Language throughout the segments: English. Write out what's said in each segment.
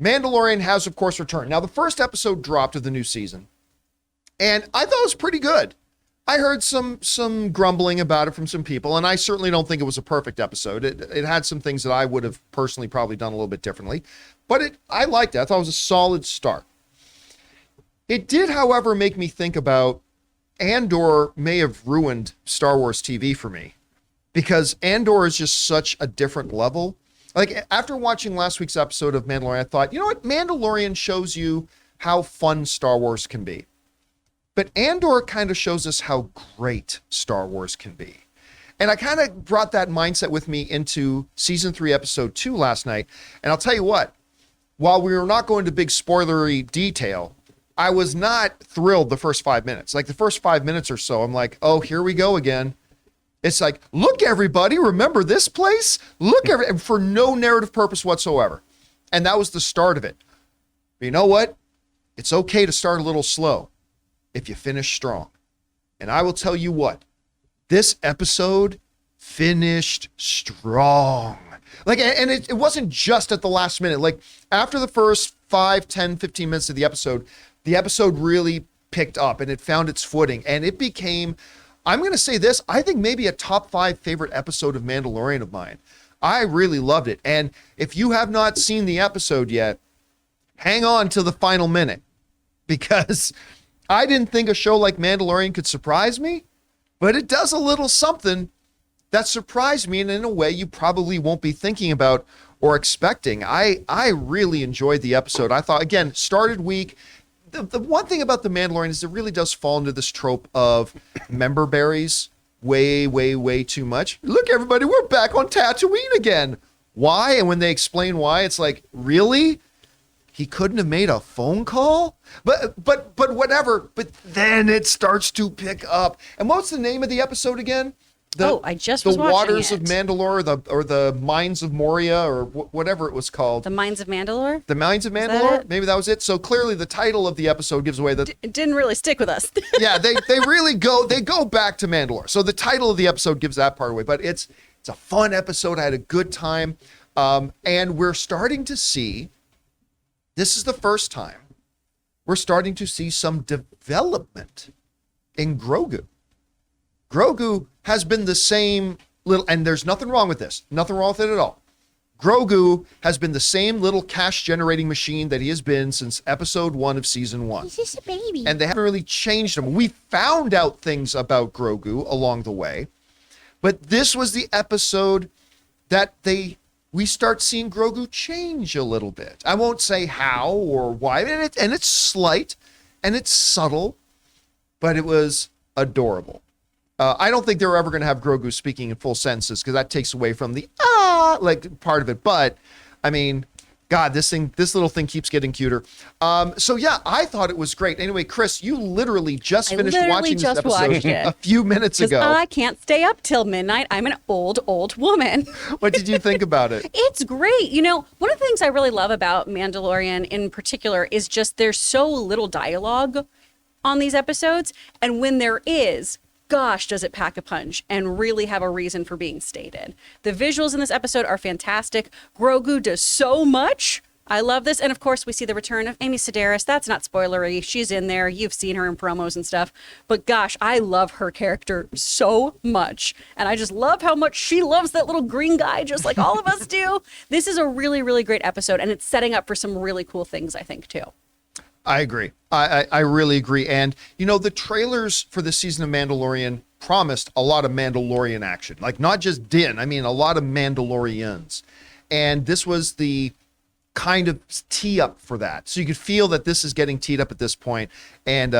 Mandalorian has, of course, returned. Now, the first episode dropped of the new season, and I thought it was pretty good. I heard some grumbling about it from some people, and I certainly don't think it was a perfect episode. It had some things that I would have personally probably done a little bit differently, but I liked it. I thought it was a solid start. It did, however, make me think about Andor may have ruined Star Wars TV for me, because Andor is just such a different level. Like, after watching last week's episode of Mandalorian, I thought, you know what? Mandalorian shows you how fun Star Wars can be. But Andor kind of shows us how great Star Wars can be. And I kind of brought that mindset with me into season 3, episode 2 last night. And I'll tell you what, while we were not going to big spoilery detail, I was not thrilled the first 5 minutes. Like, the first 5 minutes or so, I'm like, oh, here we go again. It's like, look, everybody, remember this place? Look, for no narrative purpose whatsoever. And that was the start of it. But you know what? It's okay to start a little slow if you finish strong. And I will tell you what, this episode finished strong. Like, and it wasn't just at the last minute. Like, after the first 5, 10, 15 minutes of the episode really picked up and it found its footing. And it became, I'm going to say this, I think maybe a top 5 favorite episode of Mandalorian of mine. I really loved it. And if you have not seen the episode yet, hang on to the final minute, because I didn't think a show like Mandalorian could surprise me, but it does a little something that surprised me, and in a way you probably won't be thinking about or expecting. I really enjoyed the episode. I thought, again, started weak. The one thing about The Mandalorian is it really does fall into this trope of member berries way, way, way too much. Look, everybody, we're back on Tatooine again. Why? And when they explain why, it's like, really? He couldn't have made a phone call? But whatever. But then it starts to pick up. And what's the name of the episode again? I just was watching The Waters it. of Mandalore, or the Mines of Moria, or whatever it was called. The Mines of Mandalore? The Mines of Mandalore? Maybe that was it. So clearly the title of the episode gives away that it didn't really stick with us. yeah, they really go back to Mandalore. So the title of the episode gives that part away. But it's a fun episode. I had a good time. And we're starting to see, this is the first time we're starting to see some development in Grogu. Grogu has been the same little, and there's nothing wrong with this. Nothing wrong with it at all. Grogu has been the same little cash generating machine that he has been since episode 1 of season 1. He's just a baby. And they haven't really changed him. We found out things about Grogu along the way, but this was the episode that we start seeing Grogu change a little bit. I won't say how or why, and it's slight and it's subtle, but it was adorable. I don't think they're ever going to have Grogu speaking in full sentences, because that takes away from the part of it. But I mean, God, this little thing keeps getting cuter. So yeah, I thought it was great. Anyway, Chris, you literally just finished watching this episode a few minutes ago. I can't stay up till midnight. I'm an old woman. What did you think about it? It's great. You know, one of the things I really love about Mandalorian in particular is just there's so little dialogue on these episodes. And when there is, gosh, does it pack a punch and really have a reason for being stated. The visuals in this episode are fantastic. Grogu does so much. I love this. And of course, we see the return of Amy Sedaris. That's not spoilery. She's in there. You've seen her in promos and stuff. But gosh, I love her character so much. And I just love how much she loves that little green guy, just like all of us do. This is a really, really great episode. And it's setting up for some really cool things, I think, too. I agree. I really agree. And, you know, the trailers for this season of Mandalorian promised a lot of Mandalorian action. Like, not just Din, I mean, a lot of Mandalorians. And this was the kind of tee up for that. So you could feel that this is getting teed up at this point. And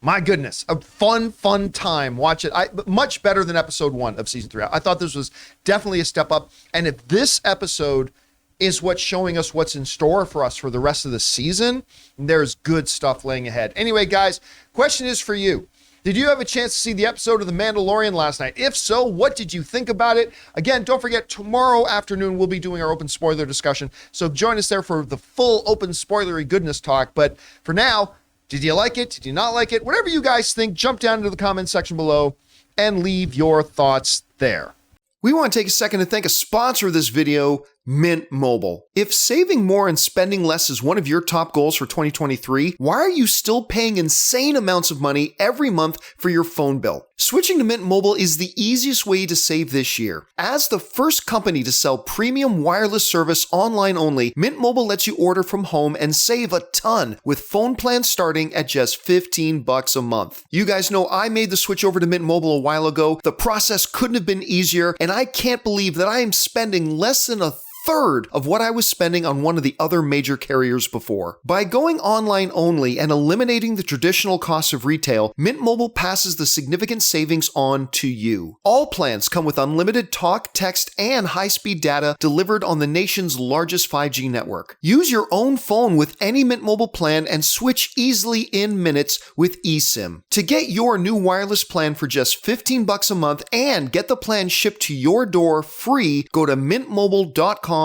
my goodness, a fun time. Watch it. Much better than episode 1 of season 3. I thought this was definitely a step up. And if this episode is what's showing us what's in store for us for the rest of the season, there's good stuff laying ahead. Anyway, guys, question is for you. Did you have a chance to see the episode of The Mandalorian last night? If so, what did you think about it? Again, don't forget, tomorrow afternoon, we'll be doing our open spoiler discussion. So join us there for the full open spoilery goodness talk. But for now, did you like it? Did you not like it? Whatever you guys think, jump down into the comment section below and leave your thoughts there. We want to take a second to thank a sponsor of this video, Mint Mobile. If saving more and spending less is one of your top goals for 2023, why are you still paying insane amounts of money every month for your phone bill? Switching to Mint Mobile is the easiest way to save this year. As the first company to sell premium wireless service online only, Mint Mobile lets you order from home and save a ton with phone plans starting at just $15 a month. You guys know I made the switch over to Mint Mobile a while ago. The process couldn't have been easier, and I can't believe that I am spending less than a third of what I was spending on one of the other major carriers before. By going online only and eliminating the traditional costs of retail, Mint Mobile passes the significant savings on to you. All plans come with unlimited talk, text, and high-speed data delivered on the nation's largest 5G network. Use your own phone with any Mint Mobile plan and switch easily in minutes with eSIM. To get your new wireless plan for just $15 a month and get the plan shipped to your door free, go to mintmobile.com/Campea.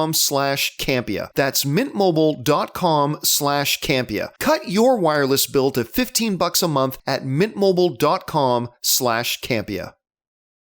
That's mintmobile.com/Campea. Cut your wireless bill to $15 a month at mintmobile.com/Campea.